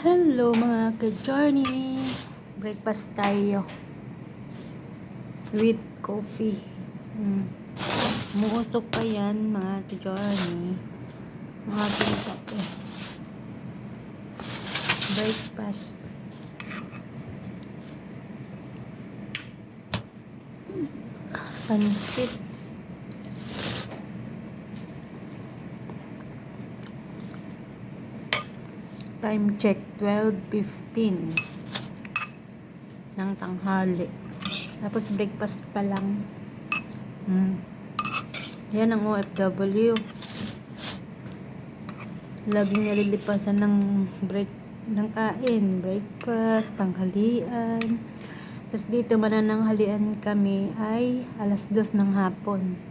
Hello mga ka-journey, breakfast tayo with coffee. Muusok pa yan mga ka-journey, mga kape. Breakfast. Pansit. Time check 12:15 ng tanghali. Tapos breakfast pa lang. Yan ang OFW. Laging nalilipasan ng kain, breakfast, tanghalian. Tapos dito manananghalian kami ay 2:00 ng hapon.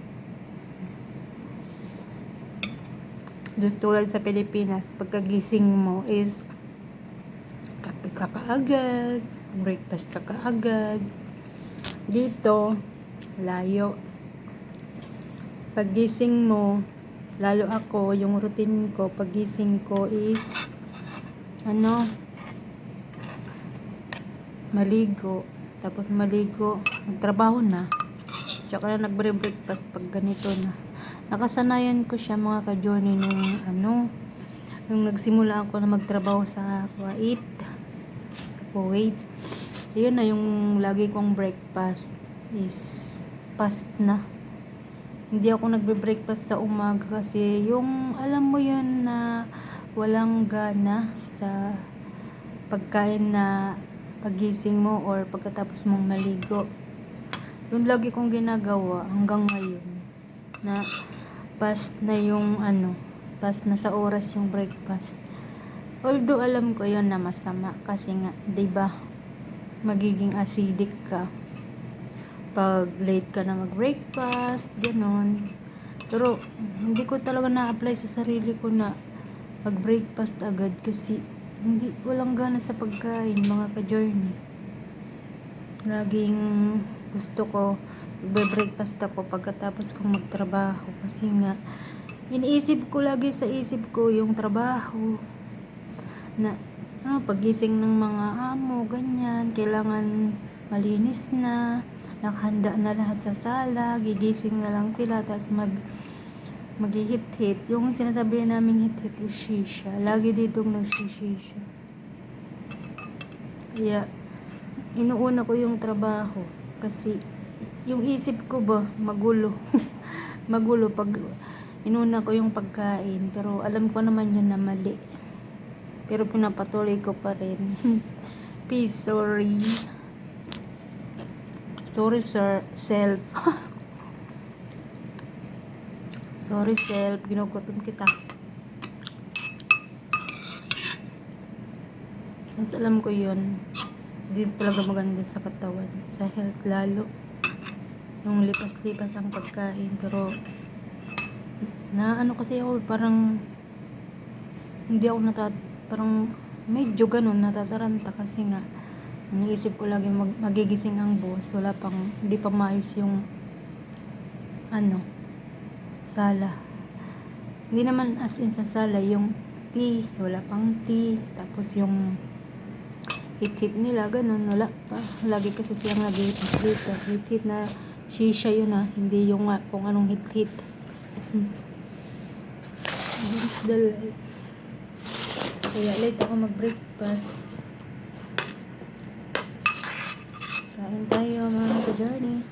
Tulad sa Pilipinas, pagkagising mo is kape ka kaagad, breakfast ka kaagad. Dito, layo. Paggising mo, lalo ako, yung routine ko, paggising ko is maligo. Tapos maligo, magtrabaho na. Tsaka na nagbre-breakfast pag ganito na. Nakasanayan ko siya mga ka-journey nung nagsimula ako na magtrabaho sa Kuwait. Yun na yung lagi kong breakfast is past na. Hindi ako nagbe-breakfast sa umaga kasi yung alam mo yun na walang gana sa pagkain na pagising mo or pagkatapos mong maligo. Yun lagi kong ginagawa hanggang ngayon na past na past na sa oras yung breakfast. Although alam ko yun na masama kasi nga, 'di ba? Magiging acidic ka pag late ka na mag-breakfast, ganon. Pero hindi ko talaga na-apply sa sarili ko na mag-breakfast agad kasi walang gana sa pagkain mga ka-journey. Laging gusto ko magbe-breakfast ako pagkatapos kong magtrabaho kasi nga iniisip ko lagi sa isip ko yung trabaho na pagising ng mga amo ganyan, kailangan malinis na, nakahanda na lahat sa sala, gigising na lang sila tapos maghihit-hit. Yung sinasabi namin hit-hit is shisha. Lagi ditong nagsishisha. Kaya inuuna ko yung trabaho kasi yung isip ko ba magulo. Magulo pag inuna ko yung pagkain, pero alam ko naman yun na mali, pero pinapatuloy ko pa rin. Peace, sorry sir, self. Sorry self, ginugutom kita. Mas alam ko yun, hindi talaga maganda sa katawan, sa health lalo yung lipas-lipas ang pagkain. Pero kasi ako parang hindi ako parang medyo ganun natataranta kasi nga naisip ko lagi magigising ang boss, hindi pa maayos yung sala. Hindi naman as in sa sala, yung tea, wala pang tea, tapos yung hit-hit nila, ganun, wala pa. Lagi kasi siyang nag-hit-hit dito. Hit-hit na shisha yun hindi yung kung anong hit-hit. Against the light. Kaya late ako mag-breakfast. Kain tayo mga ka-journey.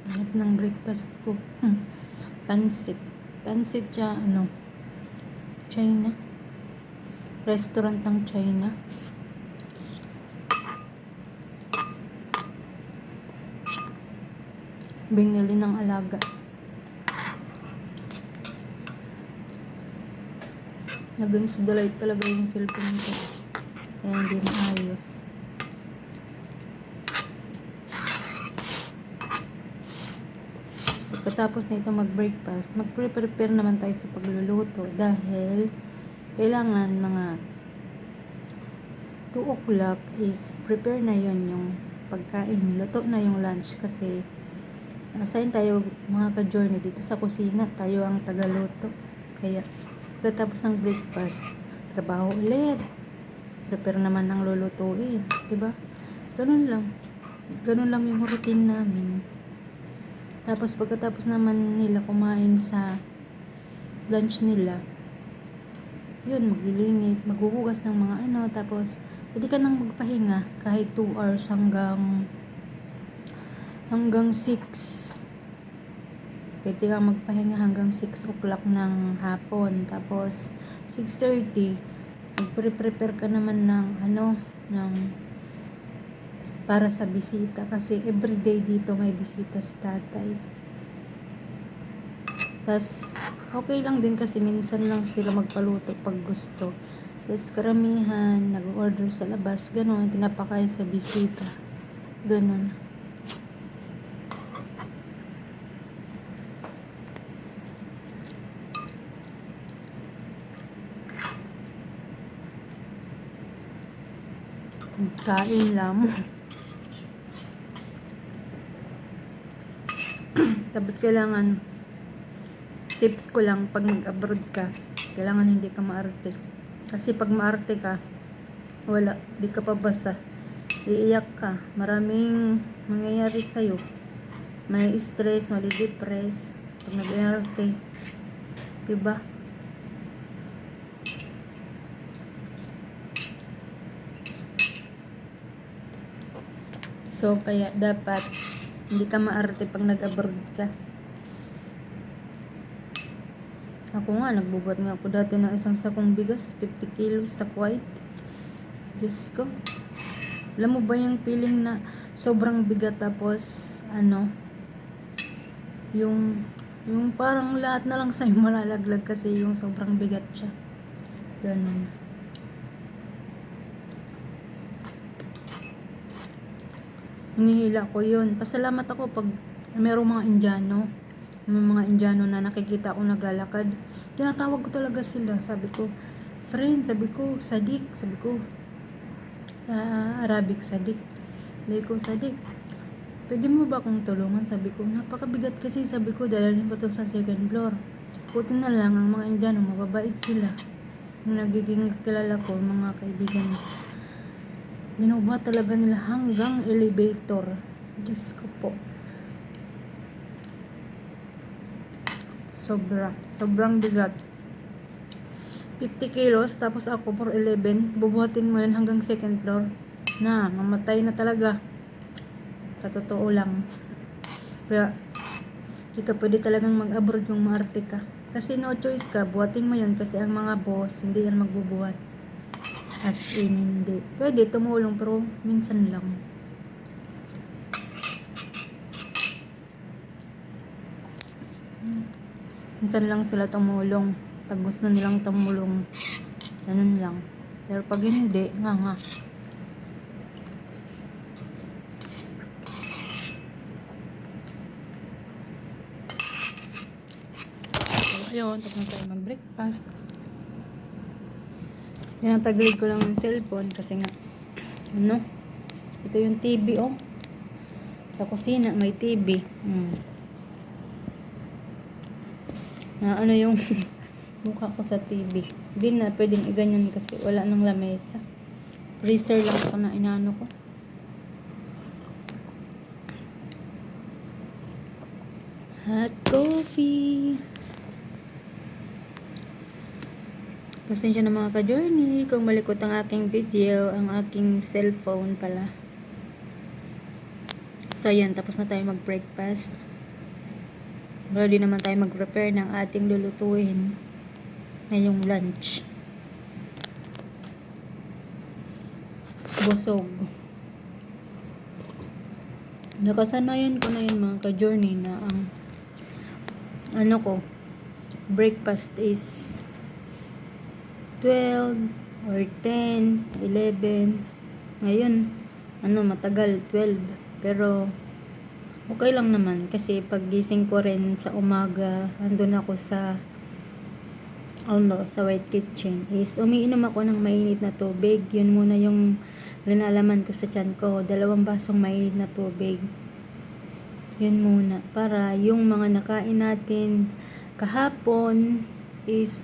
Sarap ng breakfast ko. Pansit siya, China. Restaurant ng China. Binili ng alaga. Nag-installate talaga yung cellphone ko. Kaya hindi maayos. Pagkatapos na ito mag-breakfast, mag-prepare naman tayo sa pagluluto dahil kailangan mga 2 o'clock is prepare na yon yung pagkain. Luto na yung lunch kasi assign tayo mga ka-journey dito sa kusina. Tayo ang tagaluto. Kaya pagkatapos ng breakfast, trabaho ulit. Prepare naman ng lulutuin. Diba? Ganun lang. Ganun lang yung routine namin. Tapos pagkatapos naman nila kumain sa lunch nila, yun, maglilinis, maghuhugas ng mga tapos pwede ka nang magpahinga kahit 2 hours hanggang 6. Pwede kang magpahinga hanggang 6 o'clock ng hapon. Tapos 6:30, magpre-prepare ka naman ng para sa bisita kasi everyday dito may bisita si tatay. Tas okay lang din kasi minsan lang sila magpaluto pag gusto. Tas karamihan nag-order sa labas, ganun, pinapakain sa bisita. Ganun. Kain lang. Tapos kailangan, tips ko lang, pag mag-abroad ka, kailangan hindi ka maarte. Kasi pag maarte ka, wala, di ka pabasa. Iiyak ka. Maraming mangyayari sa'yo. May stress, mali-depress. Pag nag-arte. Diba? So, kaya dapat hindi ka maarte pag nag-abroad ka. Ako nga, nagbubuhat nga ako dati ng isang sakong bigas, 50 kilos sa Kuwait. Diyos ko. Alam mo ba yung feeling na sobrang bigat tapos, yung parang lahat na lang sa'yo malalaglag kasi yung sobrang bigat siya. Ganun. Hinihila ko yun. Pasalamat ako pag merong mga Indiano. May mga Indiano na nakikita ko naglalakad. Tinatawag ko talaga sila. Sabi ko, friend, sabi ko, Sadik. Sabi ko, Arabic, Sadik. Sabi ko, Sadik, pwede mo ba akong tulungan? Sabi ko, napakabigat kasi. Sabi ko, dalhin ko to sa second floor. Buti na lang, ang mga Indiano, mababait sila. Nung nagiging kilala ko, mga kaibigan, binubuhat talaga nila hanggang elevator. Diyos ko po. Sobrang bigat. 50 kilos, tapos ako for 11, bubuhatin mo yan hanggang second floor. Mamatay na talaga. Sa totoo lang. Kaya, hindi ka pwede talagang mag-abroad yung maarte ka. Kasi no choice ka, buhatin mo yan kasi ang mga boss, hindi yan magbubuhat. As in, hindi. Pwede tumulong pero minsan lang. Minsan lang sila tumulong. Pag gusto nilang tumulong, ganun lang. Pero pag hindi, nga. So, ayun, tapos na tayo mag-breakfast. Tinataglig ko lang yung cellphone kasi nga, ito yung TV, oh. Sa kusina, may TV. Yung mukha ko sa TV. Hindi na pwedeng iganyan kasi wala nang lamesa. Freezer lang ito na inano ko. Hot coffee. Pasensya na mga ka-journey kung malikot ang aking video, ang aking cellphone pala. So ayan, tapos na tayo mag-breakfast. Ready naman tayo mag-prepare ng ating lulutuin ngayong lunch. Busog. Nakasanayan ko na yun mga ka-journey na ang breakfast is 12 or 10, 11. Ngayon, matagal, 12. Pero Okay lang naman kasi pag gising ko rin sa umaga, andun ako sa sa white kitchen is umiinom ako ng mainit na tubig. Yun muna yung linalaman ko sa tiyan ko, 2 basong mainit na tubig. Yun muna para yung mga nakain natin kahapon is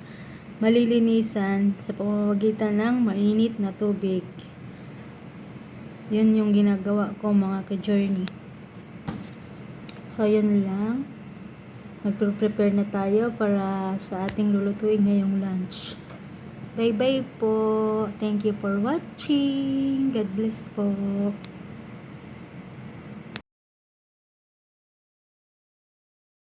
malilinisan sa pamamagitan ng mainit na tubig. Yun yung ginagawa ko mga ka-journey. So yun lang, magpre-prepare na tayo para sa ating lulutuin ngayong lunch. Bye bye po. Thank you for watching. God bless po.